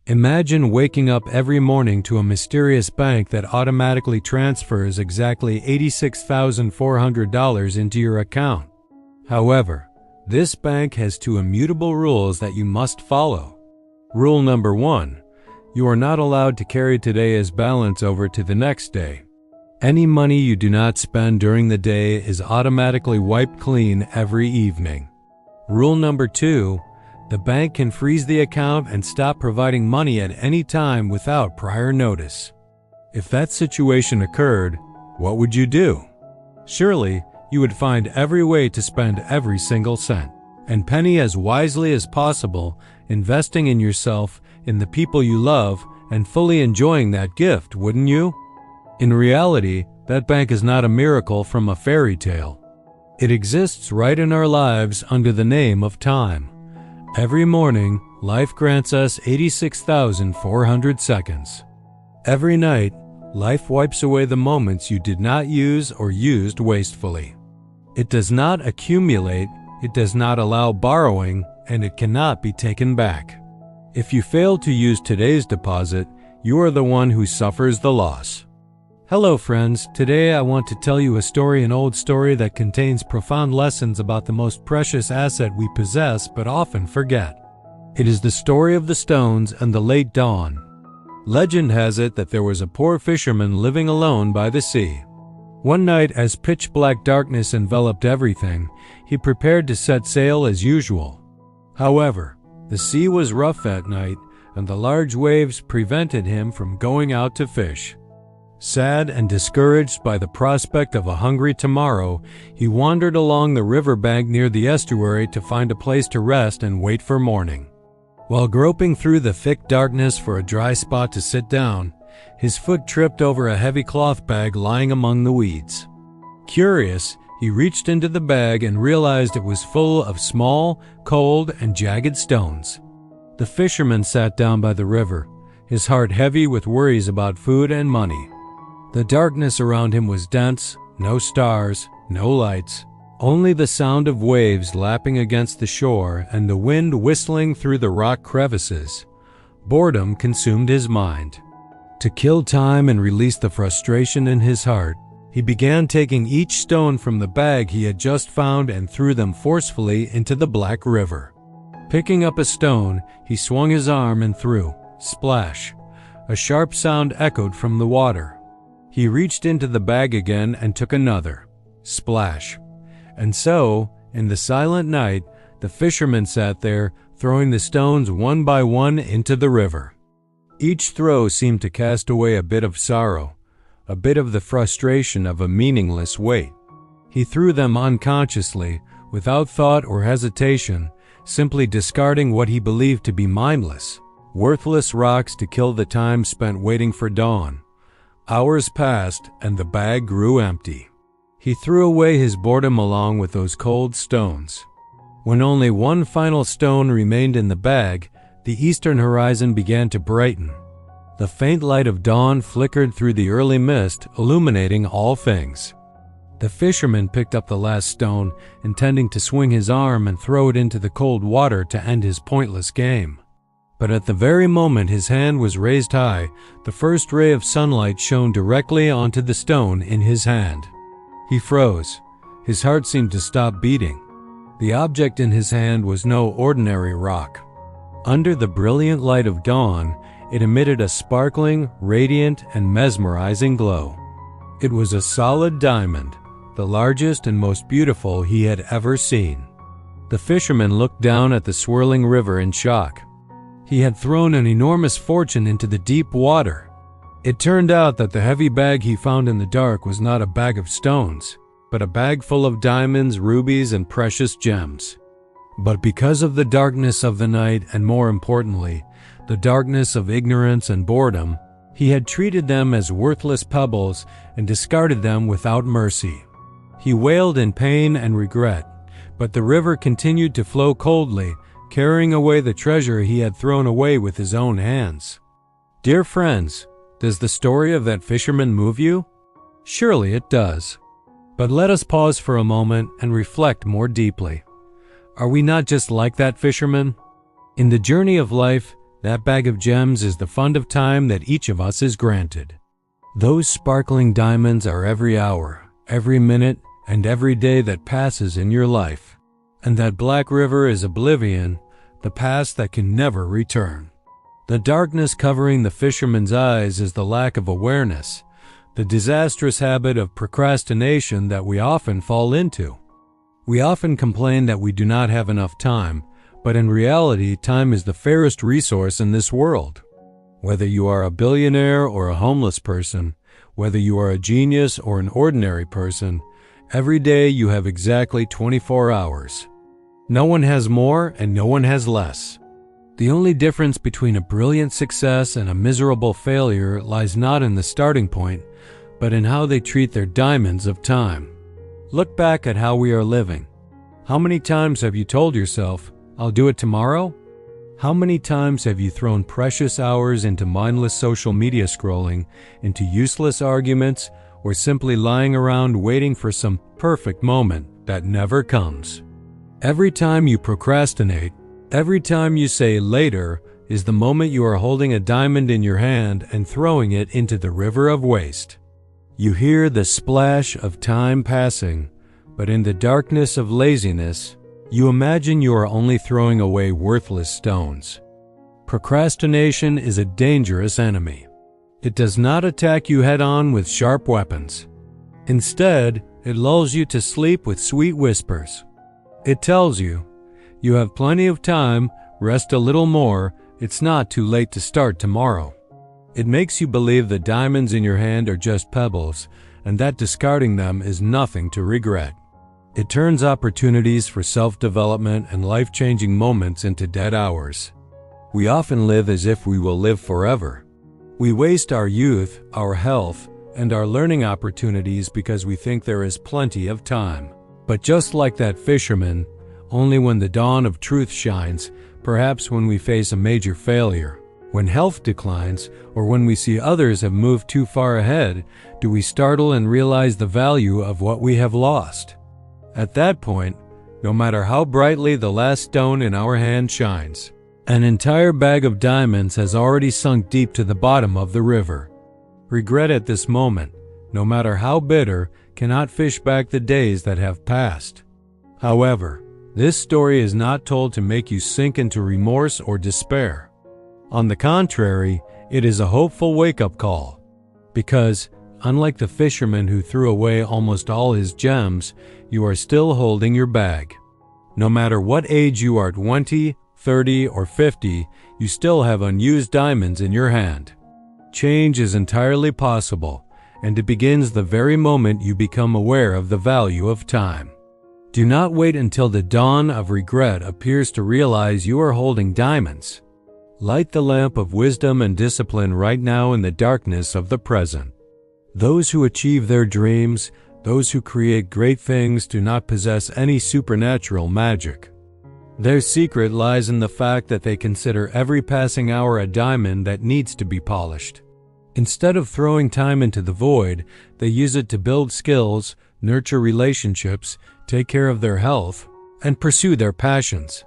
Imagine waking up every morning to a mysterious bank that automatically transfers exactly $86,400 into your account. However, this bank has two immutable rules that you must follow. Rule number 1. You are not allowed to carry today's balance over to the next day. Any money you do not spend during the day is automatically wiped clean every evening. Rule number 2. The bank can freeze the account and stop providing money at any time without prior notice. If that situation occurred, what would you do? Surely, you would find every way to spend every single cent and penny as wisely as possible, investing in yourself, in the people you love, and fully enjoying that gift, wouldn't you? In reality, that bank is not a miracle from a fairy tale. It exists right in our lives under the name of time. Every morning, life grants us 86,400 seconds. Every night, life wipes away the moments you did not use or used wastefully. It does not accumulate, it does not allow borrowing, and it cannot be taken back. If you fail to use today's deposit, you are the one who suffers the loss. Hello friends, today I want to tell you an old story that contains profound lessons about the most precious asset we possess but often forget. It is the story of the stones and the late dawn. Legend has it that there was a poor fisherman living alone by the sea. One night, as pitch-black darkness enveloped everything, he prepared to set sail as usual. However, the sea was rough at night, and the large waves prevented him from going out to fish. Sad and discouraged by the prospect of a hungry tomorrow, he wandered along the riverbank near the estuary to find a place to rest and wait for morning. While groping through the thick darkness for a dry spot to sit down, his foot tripped over a heavy cloth bag lying among the weeds. Curious, he reached into the bag and realized it was full of small, cold, and jagged stones. The fisherman sat down by the river, his heart heavy with worries about food and money. The darkness around him was dense, no stars, no lights, only the sound of waves lapping against the shore and the wind whistling through the rock crevices. Boredom consumed his mind. To kill time and release the frustration in his heart, he began taking each stone from the bag he had just found and threw them forcefully into the black river. Picking up a stone, he swung his arm and threw. Splash! A sharp sound echoed from the water. He reached into the bag again and took another. Splash! And so, in the silent night, the fisherman sat there, throwing the stones one by one into the river. Each throw seemed to cast away a bit of sorrow, a bit of the frustration of a meaningless weight. He threw them unconsciously, without thought or hesitation, simply discarding what he believed to be mindless, worthless rocks to kill the time spent waiting for dawn. Hours passed, and the bag grew empty. He threw away his boredom along with those cold stones. When only one final stone remained in the bag, the eastern horizon began to brighten. The faint light of dawn flickered through the early mist, illuminating all things. The fisherman picked up the last stone, intending to swing his arm and throw it into the cold water to end his pointless game. But at the very moment his hand was raised high, the first ray of sunlight shone directly onto the stone in his hand. He froze. His heart seemed to stop beating. The object in his hand was no ordinary rock. Under the brilliant light of dawn, it emitted a sparkling, radiant, and mesmerizing glow. It was a solid diamond, the largest and most beautiful he had ever seen. The fisherman looked down at the swirling river in shock. He had thrown an enormous fortune into the deep water. It turned out that the heavy bag he found in the dark was not a bag of stones, but a bag full of diamonds, rubies, and precious gems. But because of the darkness of the night, and more importantly, the darkness of ignorance and boredom, he had treated them as worthless pebbles and discarded them without mercy. He wailed in pain and regret, but the river continued to flow coldly, carrying away the treasure he had thrown away with his own hands. Dear friends, does the story of that fisherman move you? Surely it does. But let us pause for a moment and reflect more deeply. Are we not just like that fisherman? In the journey of life, That bag of gems is the fund of time that each of us is granted. Those sparkling diamonds are every hour, every minute, and every day that passes in your life. And that black river is oblivion, the past that can never return. The darkness covering the fisherman's eyes is the lack of awareness, the disastrous habit of procrastination that we often fall into. We often complain that we do not have enough time, but in reality, time is the fairest resource in this world. Whether you are a billionaire or a homeless person, whether you are a genius or an ordinary person, every day you have exactly 24 hours. No one has more and no one has less. The only difference between a brilliant success and a miserable failure lies not in the starting point, but in how they treat their diamonds of time. Look back at how we are living. How many times have you told yourself, "I'll do it tomorrow"? How many times have you thrown precious hours into mindless social media scrolling, into useless arguments, or simply lying around waiting for some perfect moment that never comes? Every time you procrastinate, every time you say later, is the moment you are holding a diamond in your hand and throwing it into the river of waste. You hear the splash of time passing, but in the darkness of laziness, you imagine you are only throwing away worthless stones. Procrastination is a dangerous enemy. It does not attack you head-on with sharp weapons. Instead, it lulls you to sleep with sweet whispers. It tells you, "You have plenty of time, rest a little more, it's not too late to start tomorrow." It makes you believe the diamonds in your hand are just pebbles, and that discarding them is nothing to regret. It turns opportunities for self-development and life-changing moments into dead hours. We often live as if we will live forever. We waste our youth, our health, and our learning opportunities because we think there is plenty of time. But just like that fisherman, only when the dawn of truth shines, perhaps when we face a major failure, when health declines, or when we see others have moved too far ahead, do we startle and realize the value of what we have lost. At that point, no matter how brightly the last stone in our hand shines, an entire bag of diamonds has already sunk deep to the bottom of the river. Regret at this moment, no matter how bitter, cannot fish back the days that have passed. However, this story is not told to make you sink into remorse or despair. On the contrary, it is a hopeful wake-up call. Because, unlike the fisherman who threw away almost all his gems, you are still holding your bag. No matter what age you are, 20, 30, or 50, you still have unused diamonds in your hand. Change is entirely possible, and it begins the very moment you become aware of the value of time. Do not wait until the dawn of regret appears to realize you are holding diamonds. Light the lamp of wisdom and discipline right now in the darkness of the present. Those who achieve their dreams, those who create great things, do not possess any supernatural magic. Their secret lies in the fact that they consider every passing hour a diamond that needs to be polished. Instead of throwing time into the void, they use it to build skills, nurture relationships, take care of their health, and pursue their passions.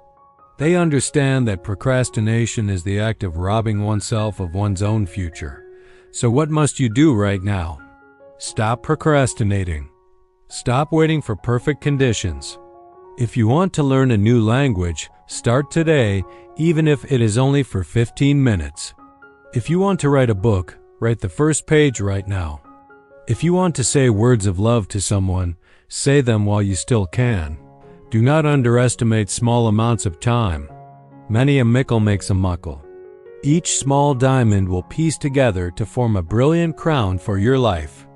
They understand that procrastination is the act of robbing oneself of one's own future. So what must you do right now? Stop procrastinating. Stop waiting for perfect conditions. If you want to learn a new language, start today, even if it is only for 15 minutes. If you want to write a book, write the first page right now. If you want to say words of love to someone, say them while you still can. Do not underestimate small amounts of time. Many a mickle makes a muckle. Each small diamond will piece together to form a brilliant crown for your life.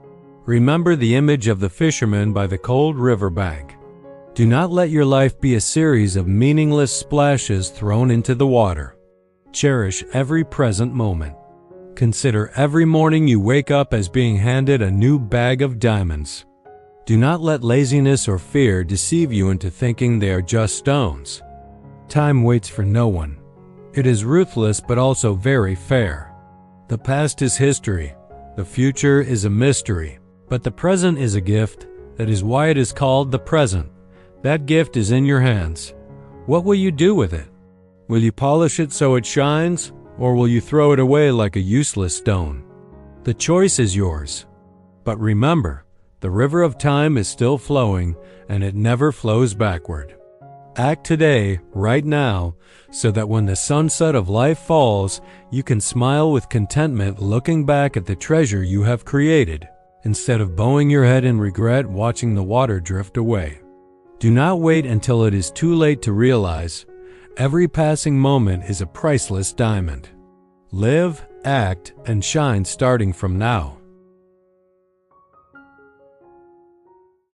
Remember the image of the fisherman by the cold riverbank. Do not let your life be a series of meaningless splashes thrown into the water. Cherish every present moment. Consider every morning you wake up as being handed a new bag of diamonds. Do not let laziness or fear deceive you into thinking they are just stones. Time waits for no one. It is ruthless but also very fair. The past is history. The future is a mystery. But the present is a gift. That is why it is called the present. That gift is in your hands. What will you do with it? Will you polish it so it shines, or will you throw it away like a useless stone? The choice is yours. But remember, the river of time is still flowing, and it never flows backward. Act today, right now, so that when the sunset of life falls, you can smile with contentment looking back at the treasure you have created, instead of bowing your head in regret watching the water drift away. Do not wait until it is too late to realize every passing moment is a priceless diamond. Live, act, and shine starting from now.